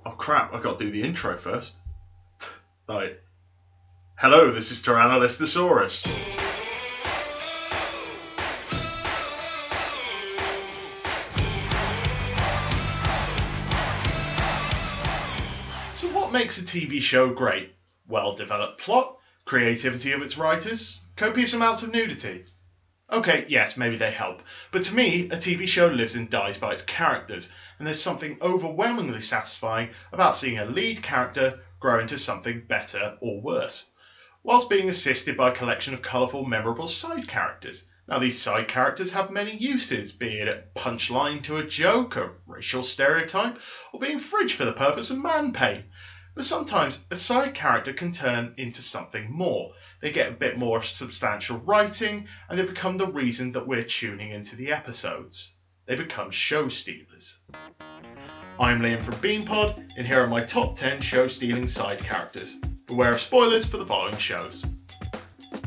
Oh crap, I got to do the intro first. Like, hello, this is Tyrannolistasaurus. So what makes a TV show great? Well-developed plot, creativity of its writers, copious amounts of nudity. Okay, yes, maybe they help, but to me, a TV show lives and dies by its characters, and there's something overwhelmingly satisfying about seeing a lead character grow into something better or worse, whilst being assisted by a collection of colourful, memorable side characters. Now, these side characters have many uses, be it a punchline to a joke, a racial stereotype, or being fridge for the purpose of man pain. But sometimes a side character can turn into something more. They get a bit more substantial writing, and they become the reason that we're tuning into the episodes. They become show stealers. I'm Liam from BeanPod, and here are my top 10 show stealing side characters. Beware of spoilers for the following shows.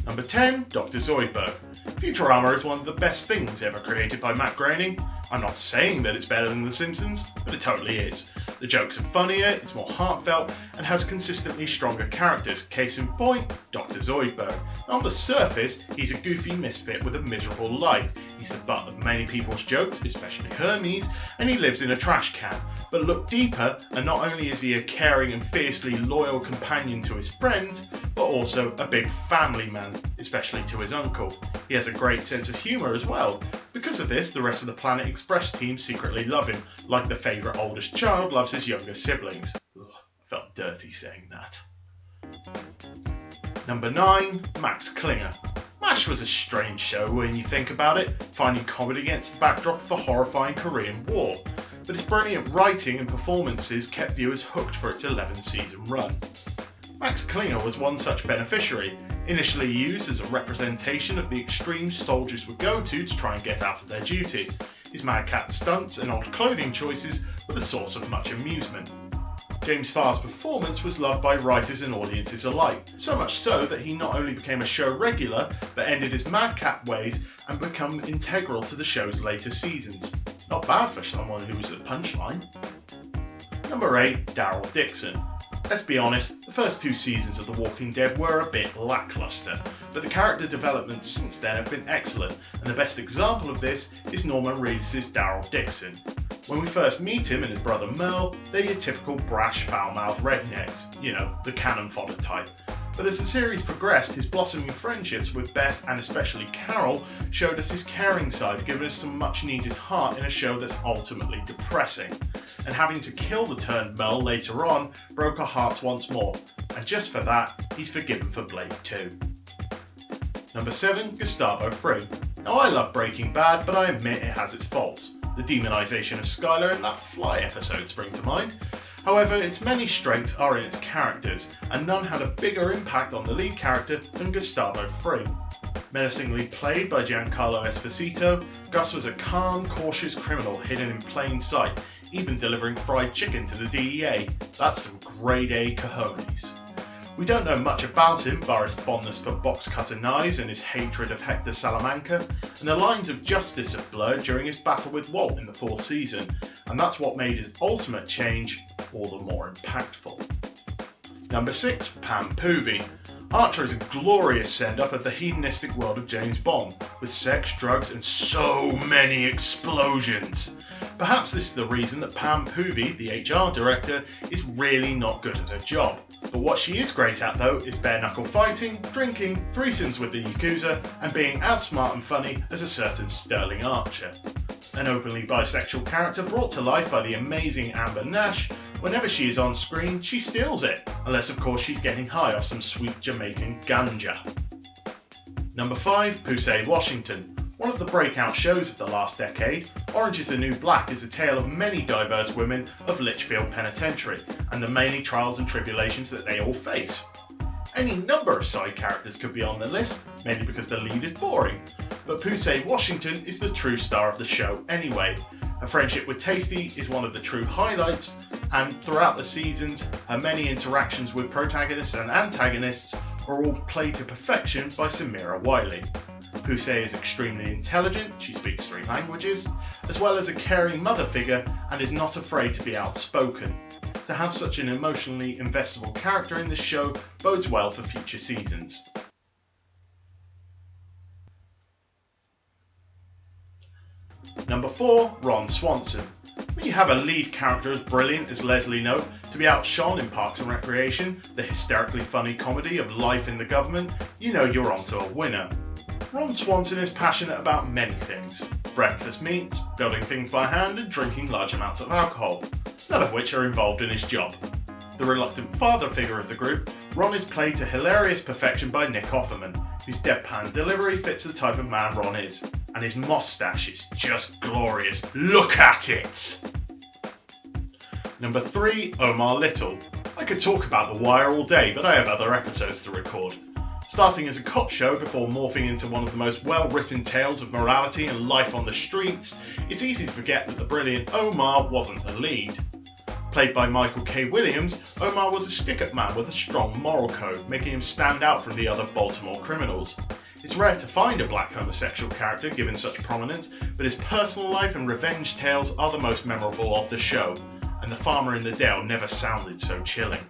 Number 10, Dr. Zoidberg. Futurama is one of the best things ever created by Matt Groening. I'm not saying that it's better than The Simpsons, but it totally is. The jokes are funnier, it's more heartfelt, and has consistently stronger characters. Case in point, Dr. Zoidberg. On the surface, he's a goofy misfit with a miserable life. He's the butt of many people's jokes, especially Hermes, and he lives in a trash can. But look deeper, and not only is he a caring and fiercely loyal companion to his friends, but also a big family man, especially to his uncle. He has a great sense of humour as well. Because of this, the rest of the Planet Express team secretly love him, like the favourite oldest child loves his younger siblings. Ugh, I felt dirty saying that. Number 9, Max Klinger. MASH was a strange show when you think about it, finding comedy against the backdrop of the horrifying Korean War. But its brilliant writing and performances kept viewers hooked for its 11-season run. Max Klinger was one such beneficiary, initially used as a representation of the extremes soldiers would go to try and get out of their duty. His madcat stunts and odd clothing choices were the source of much amusement. James Farr's performance was loved by writers and audiences alike, so much so that he not only became a show regular, but ended his madcap ways and become integral to the show's later seasons. Not bad for someone who was a punchline. Number 8, Daryl Dixon. Let's be honest, the first 2 seasons of The Walking Dead were a bit lackluster, but the character developments since then have been excellent, and the best example of this is Norman Reedus' Daryl Dixon. When we first meet him and his brother Merle, they're your typical brash, foul-mouthed rednecks, the cannon fodder type. But as the series progressed, his blossoming friendships with Beth and especially Carol showed us his caring side, giving us some much-needed heart in a show that's ultimately depressing. And having to kill the turned Merle later on broke our hearts once more, and just for that, he's forgiven for Blade 2. Number 7, Gustavo Fring. Now I love Breaking Bad, but I admit it has its faults. The demonisation of Skylar and that Fly episode spring to mind. However, its many strengths are in its characters, and none had a bigger impact on the lead character than Gustavo Fring. Menacingly played by Giancarlo Esposito, Gus was a calm, cautious criminal hidden in plain sight, even delivering fried chicken to the DEA. That's some grade A cojones. We don't know much about him, bar his fondness for box cutter knives and his hatred of Hector Salamanca, and the lines of justice have blurred during his battle with Walt in the 4th season, and that's what made his ultimate change all the more impactful. Number 6, Pam Poovey. Archer is a glorious send-up of the hedonistic world of James Bond, with sex, drugs, and so many explosions. Perhaps this is the reason that Pam Poovey, the HR director, is really not good at her job. But what she is great at though is bare-knuckle fighting, drinking, threesomes with the Yakuza, and being as smart and funny as a certain Sterling Archer. An openly bisexual character brought to life by the amazing Amber Nash, whenever she is on screen, she steals it, unless of course she's getting high off some sweet Jamaican ganja. Number 5, Taystee Washington. One of the breakout shows of the last decade, Orange is the New Black is a tale of many diverse women of Litchfield Penitentiary, and the many trials and tribulations that they all face. Any number of side characters could be on the list, mainly because the lead is boring, but Taystee Washington is the true star of the show anyway. Her friendship with Taystee is one of the true highlights, and throughout the seasons, her many interactions with protagonists and antagonists are all played to perfection by Samira Wiley. Poussey is extremely intelligent, she speaks 3 languages, as well as a caring mother figure and is not afraid to be outspoken. to have such an emotionally investable character in this show bodes well for future seasons. Number 4, Ron Swanson. When you have a lead character as brilliant as Leslie Knope to be outshone in Parks and Recreation, the hysterically funny comedy of Life in the Government, you know you're onto a winner. Ron Swanson is passionate about many things: breakfast meats, building things by hand, and drinking large amounts of alcohol, none of which are involved in his job. The reluctant father figure of the group, Ron is played to hilarious perfection by Nick Offerman, whose deadpan delivery fits the type of man Ron is, and his moustache is just glorious. Look at it! Number 3, Omar Little. I could talk about The Wire all day, but I have other episodes to record. Starting as a cop show before morphing into one of the most well-written tales of morality and life on the streets, it's easy to forget that the brilliant Omar wasn't the lead. Played by Michael K. Williams, Omar was a stick-up man with a strong moral code, making him stand out from the other Baltimore criminals. It's rare to find a black homosexual character given such prominence, but his personal life and revenge tales are the most memorable of the show, and the farmer in the dell never sounded so chilling.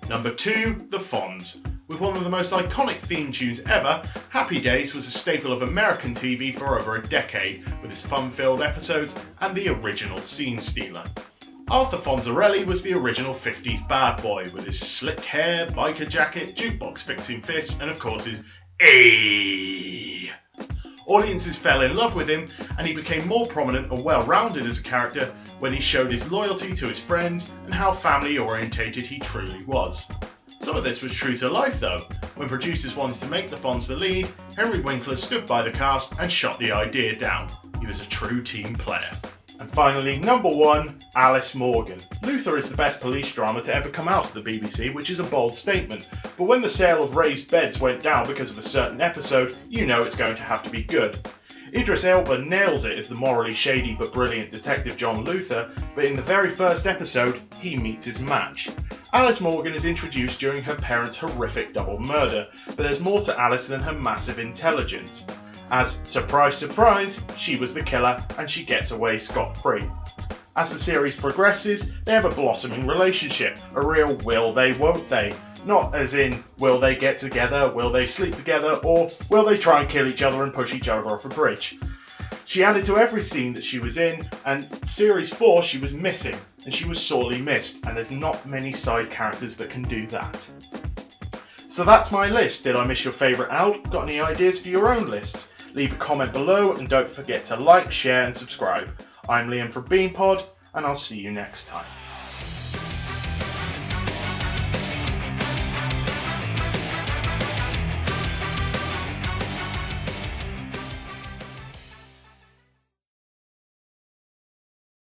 Number 2, The Fonz. With one of the most iconic theme tunes ever, Happy Days was a staple of American TV for over a decade, with its fun-filled episodes and the original scene stealer. Arthur Fonzarelli was the original 50s bad boy, with his slick hair, biker jacket, jukebox fixing fists, and of course his "Ayy." Audiences fell in love with him, and he became more prominent and well-rounded as a character when he showed his loyalty to his friends and how family-orientated he truly was. Some of this was true to life though. When producers wanted to make the Fonz the lead, Henry Winkler stood by the cast and shot the idea down. He was a true team player. And finally, number 1, Alice Morgan. Luther is the best police drama to ever come out of the BBC, which is a bold statement, but when the sale of raised beds went down because of a certain episode, you know it's going to have to be good. Idris Elba nails it as the morally shady but brilliant Detective John Luther, but in the very first episode, he meets his match. Alice Morgan is introduced during her parents' horrific double murder, but there's more to Alice than her massive intelligence. As, surprise surprise, she was the killer and she gets away scot-free. As the series progresses, they have a blossoming relationship, a real will they, won't they. Not as in, will they get together, will they sleep together, or will they try and kill each other and push each other off a bridge. She added to every scene that she was in, and Series 4 she was missing, and she was sorely missed, and there's not many side characters that can do that. So that's my list. Did I miss your favourite out? Got any ideas for your own lists? Leave a comment below, and don't forget to like, share and subscribe. I'm Liam from BeanPod, and I'll see you next time.